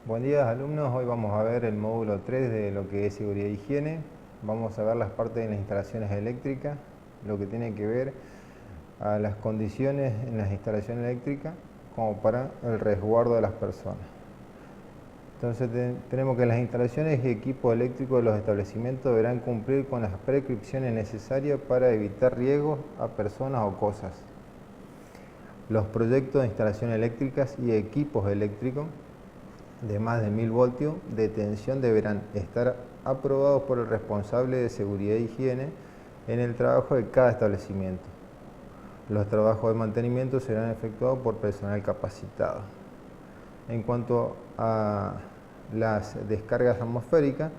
Buen día, alumnos. Hoy vamos a ver el módulo 3 de lo que es seguridad e higiene. Vamos a ver las partes de las instalaciones eléctricas, lo que tiene que ver a las condiciones en las instalaciones eléctricas como para el resguardo de las personas. Entonces tenemos que las instalaciones y equipos eléctricos de los establecimientos deberán cumplir con las prescripciones necesarias para evitar riesgos a personas o cosas. Los proyectos de instalaciones eléctricas y equipos eléctricos de más de 1000 voltios de tensión deberán estar aprobados por el responsable de seguridad e higiene en el trabajo de cada establecimiento. Los trabajos de mantenimiento serán efectuados por personal capacitado. En cuanto a las descargas atmosféricas,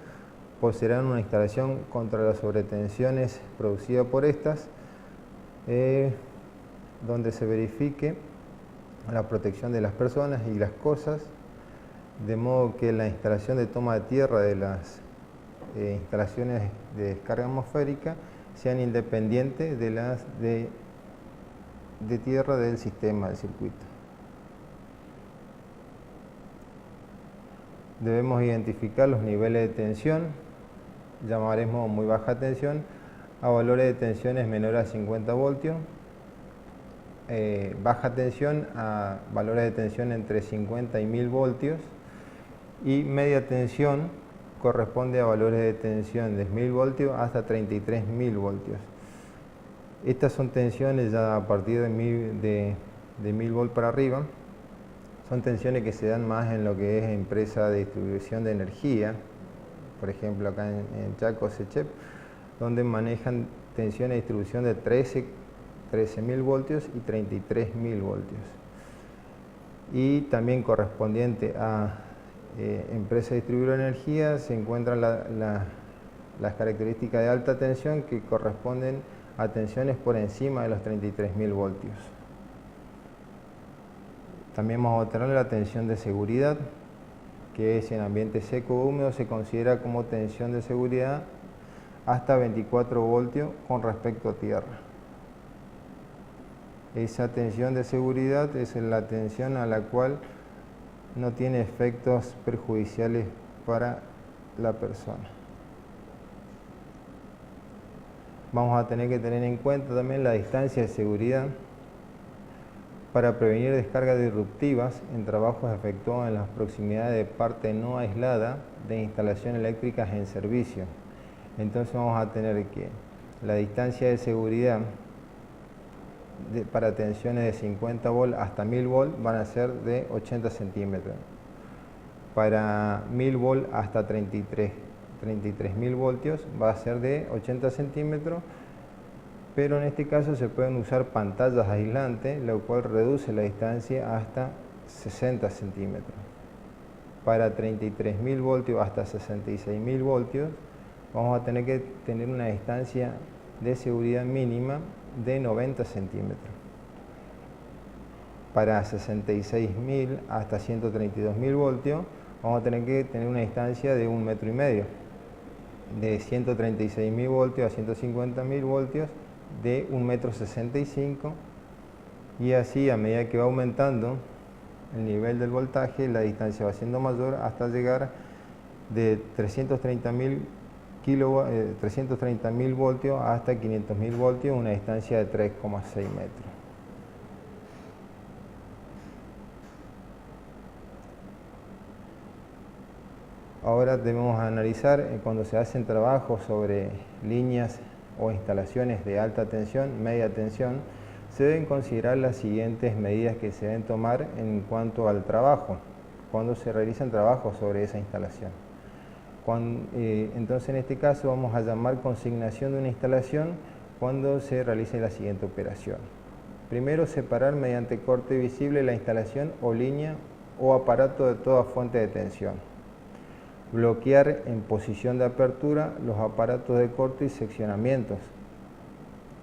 poseerán una instalación contra las sobretensiones producidas por estas, donde se verifique la protección de las personas y las cosas, de modo que la instalación de toma de tierra de las instalaciones de descarga atmosférica sean independientes de las de tierra del sistema del circuito. Debemos identificar los niveles de tensión, llamaremos muy baja tensión, a valores de tensiones menores a 50 voltios, baja tensión a valores de tensión entre 50 y 1000 voltios, y media tensión corresponde a valores de tensión de 1000 voltios hasta 33.000 voltios. Estas son tensiones ya a partir de 1000 volts para arriba. Son tensiones que se dan más en lo que es empresa de distribución de energía, por ejemplo acá en Chaco, SECHEP, donde manejan tensiones de distribución de 13.000 voltios y 33.000 voltios. Y también correspondiente a empresa distribuidora de energía se encuentran las características de alta tensión, que corresponden a tensiones por encima de los 33.000 voltios. También vamos a tener la tensión de seguridad, que es en ambiente seco o húmedo, se considera como tensión de seguridad hasta 24 voltios con respecto a tierra. Esa tensión de seguridad es la tensión a la cual no tiene efectos perjudiciales para la persona. Vamos a tener que tener en cuenta también la distancia de seguridad para prevenir descargas disruptivas en trabajos efectuados en las proximidades de parte no aislada de instalaciones eléctricas en servicio. Entonces vamos a tener que la distancia de seguridad para tensiones de 50 volts hasta 1000 volts van a ser de 80 centímetros. Para 1000 volts hasta 33.000 voltios va a ser de 80 centímetros, pero en este caso se pueden usar pantallas aislantes, lo cual reduce la distancia hasta 60 centímetros. Para 33.000 voltios hasta 66.000 voltios vamos a tener que tener una distancia de seguridad mínima de 90 centímetros. Para 66.000 hasta 132.000 voltios vamos a tener que tener una distancia de 1,5 metros. De 136.000 voltios a 150.000 voltios de 1,65 metros, y así a medida que va aumentando el nivel del voltaje la distancia va siendo mayor hasta llegar de 330.000 voltios hasta 500.000 voltios, una distancia de 3,6 metros. Ahora debemos analizar cuando se hacen trabajos sobre líneas o instalaciones de alta tensión, media tensión, se deben considerar las siguientes medidas que se deben tomar en cuanto al trabajo, cuando se realizan trabajos sobre esa instalación. Entonces en este caso vamos a llamar consignación de una instalación cuando se realice la siguiente operación. Primero, separar mediante corte visible la instalación o línea o aparato de toda fuente de tensión. Bloquear en posición de apertura los aparatos de corte y seccionamientos.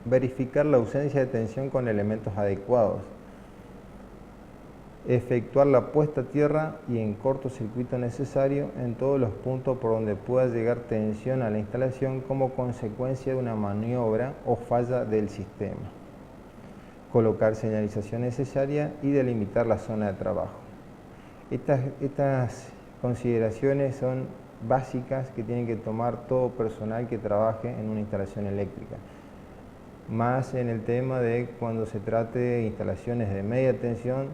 Verificar la ausencia de tensión con elementos adecuados. Efectuar la puesta a tierra y en cortocircuito necesario en todos los puntos por donde pueda llegar tensión a la instalación como consecuencia de una maniobra o falla del sistema. Colocar señalización necesaria y delimitar la zona de trabajo. Estas consideraciones son básicas que tiene que tomar todo personal que trabaje en una instalación eléctrica. Más en el tema de cuando se trate de instalaciones de media tensión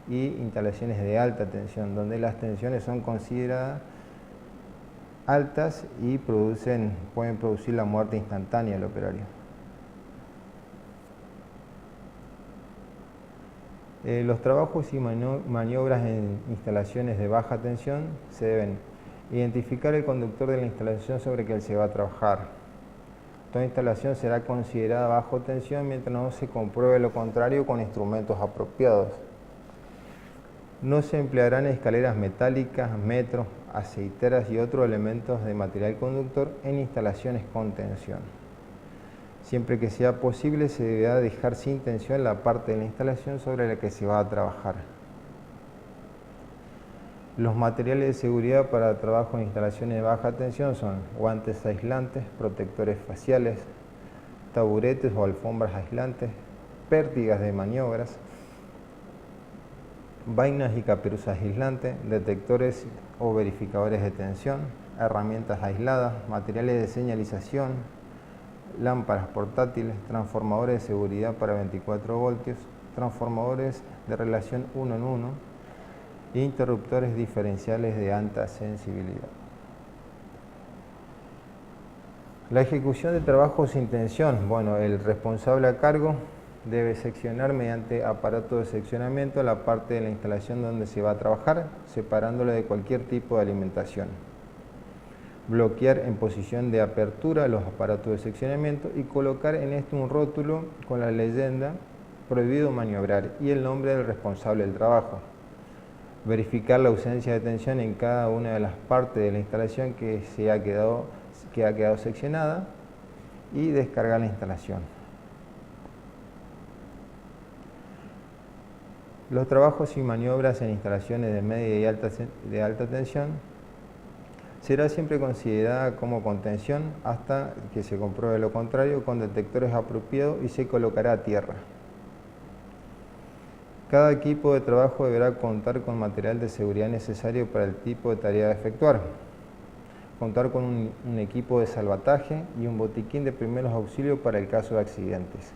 y instalaciones de alta tensión, donde las tensiones son consideradas altas y pueden producir la muerte instantánea del operario. Los trabajos y maniobras en instalaciones de baja tensión se deben identificar el conductor de la instalación sobre que se va a trabajar. Toda instalación será considerada bajo tensión mientras no se compruebe lo contrario con instrumentos apropiados. No se emplearán escaleras metálicas, metros, aceiteras y otros elementos de material conductor en instalaciones con tensión. Siempre que sea posible, se deberá dejar sin tensión la parte de la instalación sobre la que se va a trabajar. Los materiales de seguridad para trabajo en instalaciones de baja tensión son guantes aislantes, protectores faciales, taburetes o alfombras aislantes, pértigas de maniobras, vainas y caperuzas aislantes, detectores o verificadores de tensión, herramientas aisladas, materiales de señalización, lámparas portátiles, transformadores de seguridad para 24 voltios, transformadores de relación 1 en 1, e interruptores diferenciales de alta sensibilidad. La ejecución de trabajos sin tensión. Bueno, el responsable a cargo debe seccionar mediante aparato de seccionamiento la parte de la instalación donde se va a trabajar, separándola de cualquier tipo de alimentación. Bloquear en posición de apertura los aparatos de seccionamiento y colocar en este un rótulo con la leyenda "Prohibido maniobrar" y el nombre del responsable del trabajo. Verificar la ausencia de tensión en cada una de las partes de la instalación que ha quedado seccionada y descargar la instalación. Los trabajos y maniobras en instalaciones de media y alta tensión será siempre considerada como contención hasta que se compruebe lo contrario con detectores apropiados y se colocará a tierra. Cada equipo de trabajo deberá contar con material de seguridad necesario para el tipo de tarea a efectuar. Contar con un equipo de salvataje y un botiquín de primeros auxilios para el caso de accidentes.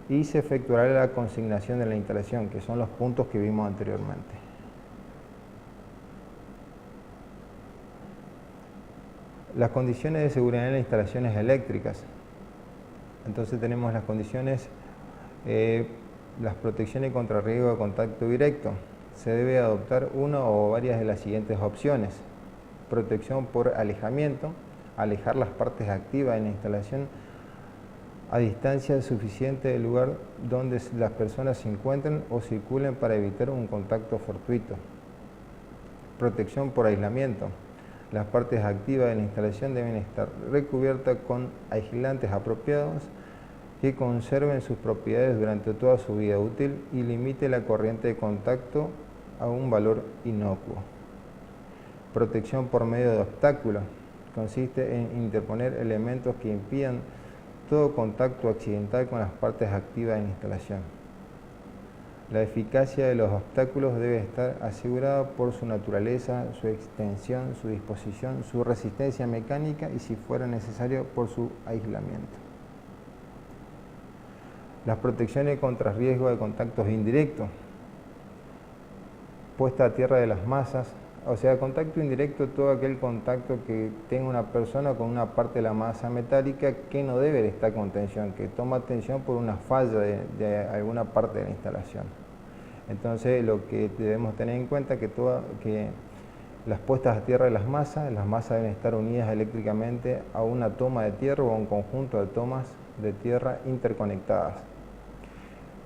Y se efectuará la consignación de la instalación, que son los puntos que vimos anteriormente. Las condiciones de seguridad en las instalaciones eléctricas. Entonces tenemos las condiciones, las protecciones contra riesgo de contacto directo. Se debe adoptar una o varias de las siguientes opciones. Protección por alejamiento, alejar las partes activas en la instalación a distancia suficiente del lugar donde las personas se encuentren o circulen para evitar un contacto fortuito. Protección por aislamiento. Las partes activas de la instalación deben estar recubiertas con aislantes apropiados que conserven sus propiedades durante toda su vida útil y limite la corriente de contacto a un valor inocuo. Protección por medio de obstáculos. Consiste en interponer elementos que impidan todo contacto accidental con las partes activas de la instalación. La eficacia de los obstáculos debe estar asegurada por su naturaleza, su extensión, su disposición, su resistencia mecánica y, si fuera necesario, por su aislamiento. Las protecciones contra riesgo de contactos indirectos. Puesta a tierra de las masas. O sea, contacto indirecto, todo aquel contacto que tenga una persona con una parte de la masa metálica que no debe estar con tensión, que toma tensión por una falla de alguna parte de la instalación. Entonces, lo que debemos tener en cuenta es que las puestas a tierra de las masas deben estar unidas eléctricamente a una toma de tierra o a un conjunto de tomas de tierra interconectadas.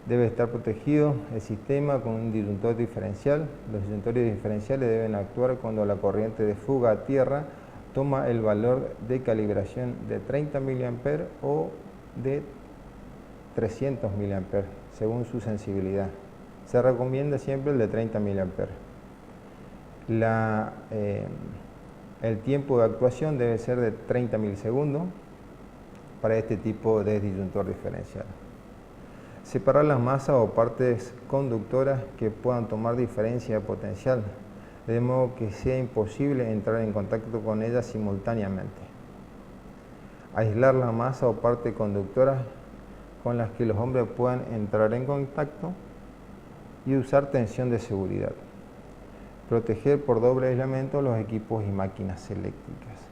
Debe estar protegido el sistema con un disyuntor diferencial. Los disyuntores diferenciales deben actuar cuando la corriente de fuga a tierra toma el valor de calibración de 30 mA o de 300 mA, según su sensibilidad. Se recomienda siempre el de 30 mA. El tiempo de actuación debe ser de 30 milisegundos para este tipo de disyuntor diferencial. Separar las masas o partes conductoras que puedan tomar diferencia de potencial. de modo que sea imposible entrar en contacto con ella simultáneamente. Aislar la masa o parte conductora con las que los hombres puedan entrar en contacto y usar tensión de seguridad. Proteger por doble aislamiento los equipos y máquinas eléctricas.